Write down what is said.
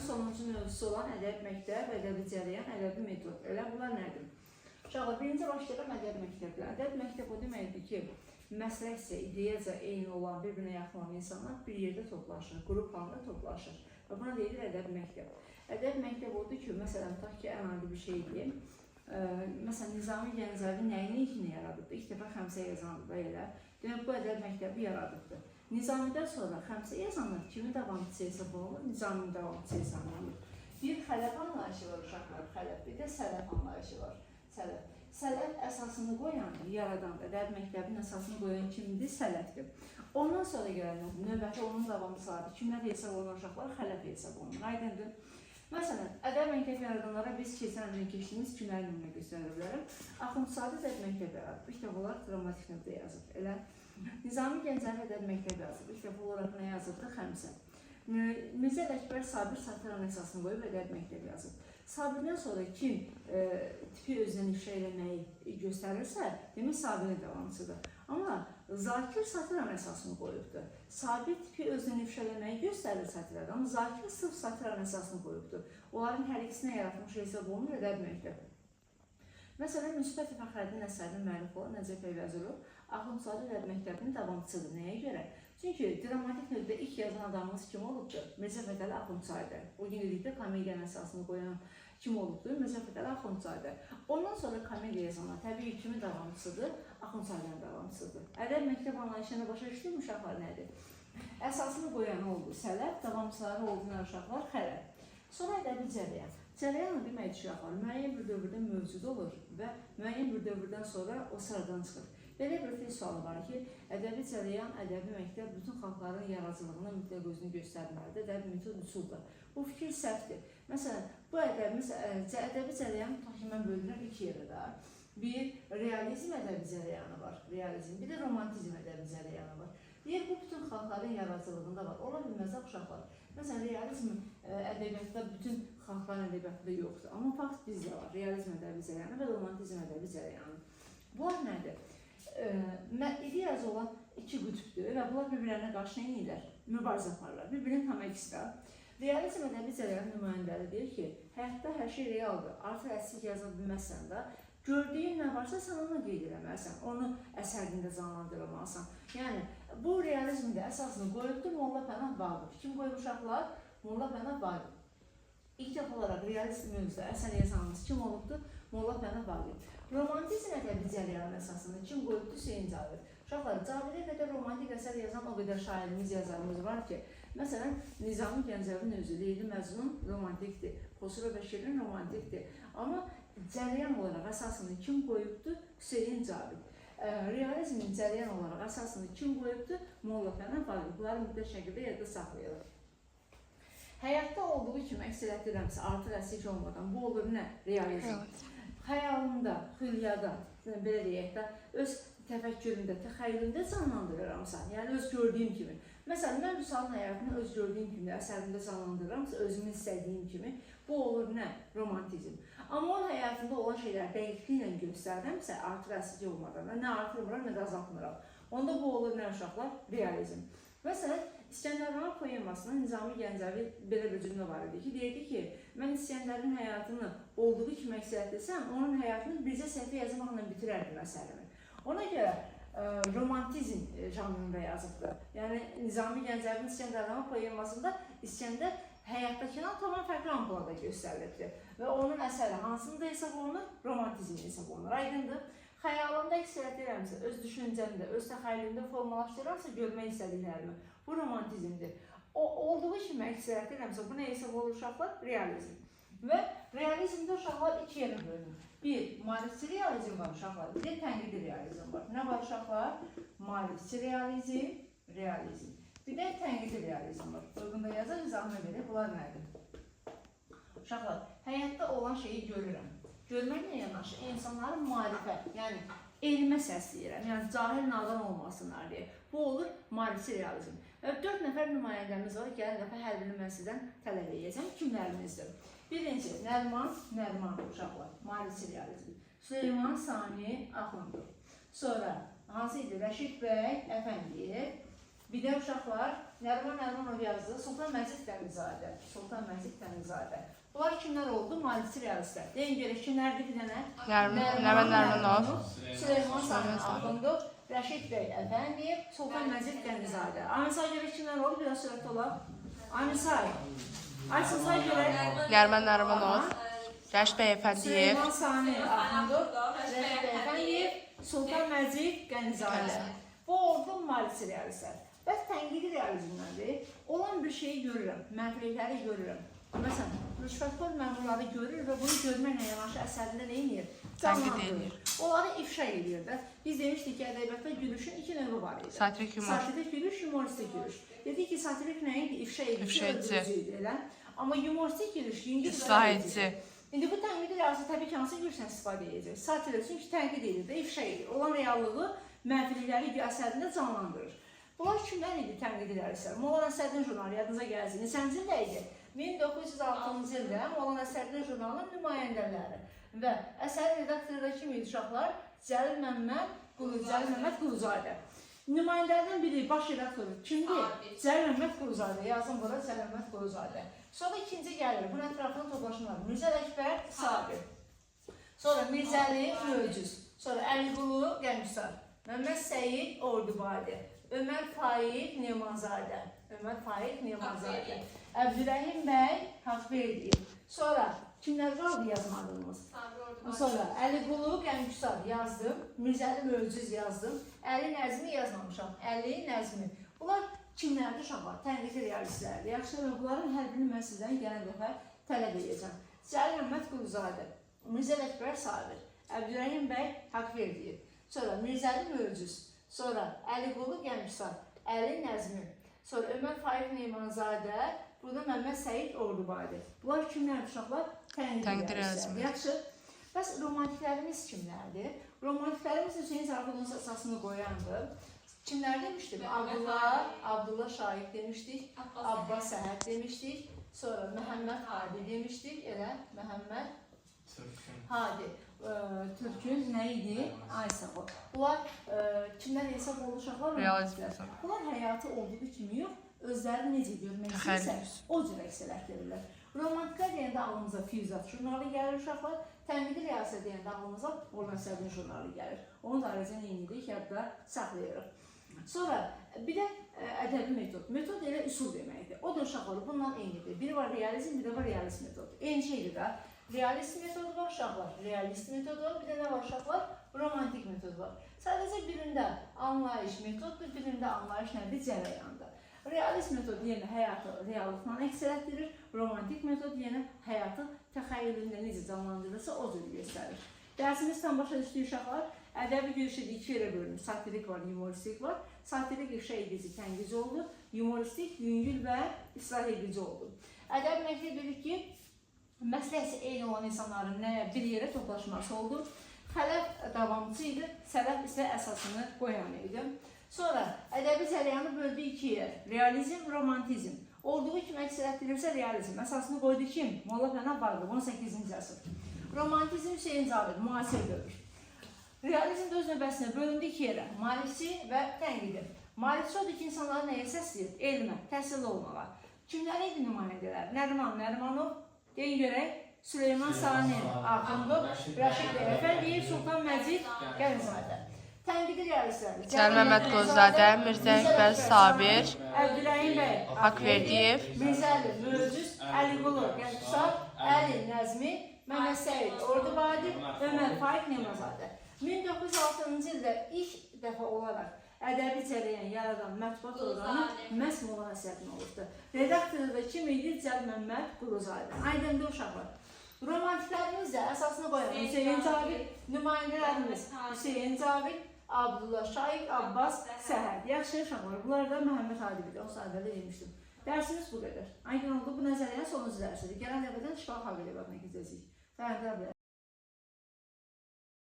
sonuncu mövzusu olan ədəbi məktəb, ədəbi cərəyan, ədəbi metod. Elə bunlar nədir? Uşaqlar, birinci başlayalım ədəbi məktəblə. Ədəbi məktəb o deməkdir ki, məsləhətcə, ideyaca eyni olan, bir-birinə yaxın olan insanlar bir yerdə toplaşır, qrup halında toplaşır. Və buna deyilir ədəbi məktəb. Ədəbi məktəb odur ki, məsələn, tutaq ki, ən adi bir şey deyim. Məsələn, Nizami Gəncəvi nəyini ilkini yaradıbdır? İlk dəfə xəmsə yazandır da elə. Demək, bu ədəbi məktəbi yaradıbdır. Nizamidən sonra xəmsə yazanlar kimin davamçısı hesab olunur? Nizaminin davamçısı hesab olunur. Bir xələf anlayışı var uşaqlar, xələf. Bir də sələf anlayışı var, sələf. Sələf əsasını qoyan, yaradan, ədəbi məktəbin əsasını qoyan kimdir? Sələfdir. Ondan sonra gələn növbəti onun davamçıları kimlər hesab olunur uşaqlar? Xələf hesab olunur. Aydındır. Məsələn, ədəbi məktəb yaradanlara biz keçən ilin keçdiyimiz kimlər nümunə göstərə bilərəm. Axundzadə ədəbi məktəb yaradıb. İlk dəfə olaraq dramatik növdə yazıb. Elə Nizami Gəncəvi ədəbi məktəb yazıb. İlk dəfə olaraq nə yazıbdı? Xəmsə. Mirzə Ələkbər Sabir satiranın əsasını qoyub ədəbi məktəb yazıb. Sabirdən sonra kim tipi özünə ifşa eləməyi göstərirsə, demək Sabirin davamçıdır. Amma Zakir satiranın əsasını qoyubdur. Sabir tipi özünə ifşa eləməyi göstərir satirada, amma Zakir sırf satiranın əsasını qoyubdur. Onların hər ikisinə yaratmış hesab olunur ədəbi məktəb. Məsələn, Müsbət Fəxrəddin əsərinin müəllifi olan Nəcəf Eyvəzov Axundzadə ədəbi məktəbinin davamçısıdır. Nəyə görə? Çünki dramatik növdə ilk yazan adamımız kim olubdur? Mirzə Fətəli Axundzadə. O gün dedikdə komediyanın əsasını qoyan kim olubdur? Mirzə Fətəli Axundzadə. Ondan sonra komediya yazanlar təbii ki, kimin davamçısıdır? Axundzadənin davamçısıdır. Ədəbi məktəb anlayışını başa düşdük mü uşaqlar nədir? Əsasını qoyan oldu sələf, davamçıları oldular uşaqlar xələf. Sonra ədəbi cərəyan. Cərəyan demək uşaqlar müəyyən bir dövrdə mövcud olur və müəyyən bir dövrdən sonra o sıradan çıxır. Belə bir fil sualı var ki, ədəbi cərəyan, ədəbi məktəb bütün xalqların yaradıcılığına mütləq özünü göstərməlidir, ədəbi metod üsuldur. Bu fikir səhvdir. Məsələn, bu ədəbi cərəyan mən bölünür iki yerə də. Bir, realizm ədəbi cərəyanı var, realizm. Bir də romantizm ədəbi cərəyanı var. Deyir, bu bütün xalqların yaradıcılığında var. Ola bilməz uşaqlar. Məsələn, realizm ədəbiyyatda bütün xalqların ədəbiyyatında yoxdur. Amma fakt bizdə var. Realizm ədəbi cərəyanı və romantizm ədəbi cərəyanı. Bunlar nədir? İdeyaca olan iki qütbdür və bunlar bir-birlərinə qarşı nə edirlər? Mübarizə aparırlar. Bir-birini tam əksdə. Realizm ədəbi cərəyanı nümayəndələri deyir ki, həyatda hər şey realdır. Artıq əslik yaza bilməzsən də, gördüyün nə varsa sən onu qeyd eləməlisən, onu əsərində canlandırılmalısan. Yəni, bu realizmdə əsasını qoyubdur Molla Pənah Vaqif. Kim qoyub uşaqlar? Molla Pənah Vaqif. İlk dəfə olaraq realizm mövzuda əsər yazanımız kim olubdur? Molla Pənah Vaqif. Romantizm ədəbi cərəyanın əsasını kim qoyubdur? Hüseyn Cavid. Uşaqlar, Cavidə qədər romantik əsər yazan o qədər şairimiz, yazarımız var ki, məsələn, Nizami Gəncəvin özü, Leyli Məcnun romantikdir, Xosrov Bəşirin romantikdir. Amma cərəyan olaraq əsasını kim qoyubdur? Hüseyn Cavid. Realizmin cərəyan olaraq əsasını kim qoyubdur? Molla Pənah Vaqif. Bunları mütləq şəkildə yerdə saxlayılır. Həyatda olduğu kimi əksəriyyətdirəmsə, artıq əslik olmadan, bu olur nə? Realizm. Xəyalında, xülyada, belə deyək də, öz təfəkküründə, təxəyyülündə canlandırıramsa, yəni öz gördüyüm kimi. Məsələn, mən Vüsalın həyatını öz gördüyüm kimi, əsərimdə canlandırıramsa, özümün istədiyim kimi, bu olur nə? Romantizm. Amma onun həyatında olan şeylər dəqiqliklə göstərirəmsə, artıq əslik olmadan, nə artırmıram, nə də azaltmıram. Onda bu olur nə uşaqlar? Realizm. Məsələn, İskəndərnamənin poemasında Nizami Gəncəvi belə bir cümlə var idi ki, deyirdi ki, mən İskəndərin həyatını olduğu kimi əksəriyyətləsəm, onun həyatını bircə səhifə yazmaqla bitirərdim əsərimi. Ona görə romantizm janrında yazıbdır. Yəni, Nizami Gəncəvinin İskəndərnamə poemasında İskəndər həyatdakindən tamam fərqli ampulada göstərilibdir. Və onun əsəri hansında hesab olunur? Romantizm hesab olunur. Aydındır. Xəyalımda əksəriyyət edirəmsə, öz düşüncəmdə, öz təxəyyülümdə formalaşdırıramsa görmək istədiklərimi. Bu romantizmdir. O olduğu kimi əksəriyyət edirəmsə, bu nə hesab olur uşaqlar? Realizm. Və realizmdə uşaqlar iki yerə bölünür. Bir, maarifçi realizm var uşaqlar, bir də tənqidi realizm var. Nə var uşaqlar? Maarifçi realizm, realizm. Bir də tənqidi realizm var. Uyğunda yazar, izahına verir, bunlar nədir? Uşaqlar, həyatda olan şeyi görürəm. Görməklə yanaşı, insanların marifə, yəni elmə səsləyirəm, yəni cahil nadan olmasınlar deyə. Bu olur maarifçi realizm. 4 nəfər nümayəndəmiz var, gəlin dəfə hər birini mən sizdən tələb edəcəm. Kimlərimizdir? Birinci, Nərman uşaqlar, maarifçi realizm. Süleyman Sani Axundur. Sonra, hansı idi? Rəşid bəy Əfəndiyev Bir də uşaqlar, Nəriman Nərimanov yazdı, Sultan Məzid Dənizadə. Sultan Məzid Dənizadə. Bunlar kimlər oldu? Maarifçi realistlər. Deyin görək, kimlərdir bir dənə? Nəriman Nərimanov, Süleyman Sami Axundov, Rəşid bəy Əfəndiyev, Sultan Məzid Dənizadə. Anisay görək kimlər oldu? Biraz sürətli olar. Anisay. Aysılsay görək. Nəriman Nərimanov, Rəşid bəy Əfəndiyev, Süleyman Sami Axundov, Rəşid bəy Əfəndiyev, Sultan Məzid Dənizadə. Bu ordu maarifçi realistlər. Bəs tənqidi realizmdəndir. Olan bir şeyi görürəm, mənfilikləri görürəm. Məsələn, rüşvətxor məmurları görür və bunu görməklə yanaşı əsərində nə edir? Canlandırır. Onları ifşa edir də. Biz demişdik ki, ədəbiyyatda gülüşün iki növü var idi. Satirik humor. Satirik gülüş, humoristik gülüş. Dedik ki, satirik nəyin ifşa edici, öldürücüydür, elə. Amma humoristik gülüş, yüngül islah edici. İndi bu tənqidi realistə təbii ki, hansı gülüşdən istifadə edəcək? Satirik, çünki tənqid edir də, ifşa edir. Olan reallığı, mənfilikləri bir əsərində canlandırır. Bunlar kimlər idi tənqidi realistlər? Molla Nəsrəddin jurnalı yadınıza gəlsin. Neçənci ildə idi? 1906-cı ildə Molla Nəsrəddin jurnalının nümayəndələri və əsərin redaktoru da kim idi uşaqlar? Cəlil Məmməd Quluzadə. Nümayəndələrdən biri, baş redaktoru kimdir? Cəlil Məmməd Quluzadə. Yazın bura Cəlil Məmməd Quluzadə. Sonra ikinci gəlir, bunun ətrafında toplaşmalar. Mirzə Əkbər Sabir. Sonra Mirzəli Möcüz. Sonra Əliqulu Qəmsar. Məmməd Səyid Ordubadi. Ömər Faiq Nemanzadə. Əbdürrəhim bəy Haqverdiyev. Sonra kimlər vardı yazmadığımız? Sonra Əliqulu Qəmsar yazdım. Mirzəli Möcüz yazdım. Əli Nəzmi yazmamışam. Əli Nəzmi. Bunlar kimlərdir uşaqlar? Tənqidi realistlərdir. Yaxşı, bunların hər birini mən sizdən gələn dəfə tələb edəcəm. Cəlil Məmməd Quluzadə, Mirzə Əkbər Sabir, Əbdürrəhim bəy Haqverdiyev, sonra Mirzəli Möcüz, sonra Əliqulu Qəmsar, Əli Nəzmi, sonra Ömər Faiq Nemanzadə, burada Məmməd Səyid Ordubadi. Bunlar kimlərdir uşaqlar? Tənqidi realistlərdir. Yaxşı, bəs romantiklərimiz kimlərdir? Romantiklərimiz Hüseyin Zarafovun əsasını qoyandır. Kimlər demişdik? Abdullah Şaiq demişdik, Abbas Səhət demişdik, sonra Məhəmməd Hadi demişdik, elə Məhəmməd Hadi. Türkün nə idi? Aysaqo. Bunlar kimlər hesab oldu uşaqlar? Romantiklər. Bunlar həyatı olduğu kimi yox, özləri necə görmək istəyirsə, o cür əks elətdirirlər. Romantiklər deyəndə ağlımıza Füyuzat jurnalı gəlir uşaqlar, tənqidi realistlər deyəndə ağlımıza Molla Nəsrəddin jurnalı gəlir. Onu da ayrıca neyinidik, yadda saxlayırıq. Sonra bir də ədəbi metod. Metod elə üsul deməkdir. O da uşaqları bundan eynidir. Biri var realizm, bir də var realist metod. Eyni şeydir də. Realist metodu var uşaqlar, realist metodu var, bir də nə var uşaqlar? Romantik metod var. Sadəcə birində anlayış metoddur, birində anlayış nədir? Cərəyandır. Realist metod yenə həyatı reallıqla əks etdirir, romantik metod yenə həyatı təxəyyülündə necə canlandırılırsa o cür göstərir. Dərsimiz tam başa düşdü uşaqlar. Ədəbi gülüşü iki yerə bölünür. Satirik var, humoristik var. Satirik ifşa edici, tənqici oldu. Humoristik, yüngül və islah edici oldu. Ədəbi məktəb bilir ki, məsləhəsi eyni olan insanların bir yerə toplaşması oldu. Xələf davamçı idi, sələf isə əsasını qoyan idi. Sonra ədəbi cərəyanı böldü ikiyə. Realizm, romantizm. Olduğu kimi əks etdirilirsə realizm. Əsasını qoydu kim? Molla Pənah Bağdad, 18-ci əsr. Romantizm Hüseyin Cavid, müasir dövr. Realizm də öz növbəsində bölündü iki yerə. Maarifçi və tənqidi. Maarifçi odur ki, insanları nəyə səsləyir? Elmə, təhsilli olmağa. Kimlər idi nümayəndələr? Nəriman Nərimanov, deyin görək, Süleyman Sani Axundov, Rəşid bəy Əfəndiyev, Sultan Məzid Qənizadə. Tənqidi realistlərdir. Cəlil Məmməd Quluzadə, Mirzə Əkbər Sabir, Əbdürrəhim bəy Haqverdiyev, Mirzəli Möcüz, Əliqulu Qəmsar, Əli Nəzmi, Məmməd Səyid Ordubadi, Ömər Faiq Nemanzadə. 1906-cı ildə ilk dəfə olaraq ədəbi cərəyan yaradan mətbuat orqanı məhz Molla Nəsrəddin olubdur. Redaktoru da kim idi? Cəlil Məmməd Quluzadə. Aydındır uşaqlar. Romantiklərimiz də əsasını qoyan Hüseyin Cavid, nümayəndələrimiz Hüseyin Cavid, Abdullah Şaiq, Abbas Səhət. Yaxşı uşaqlar. Bunlar da Məhəmməd Hadi bilir. O sahədə demişdim. Dərsimiz bu qədər. Aydın oldu. Bu nəzəriyyə sonuncu dərsidir. Gələn dəfədən şifahi xalq ədəbiyyatına keçəcəyik. Fərqlər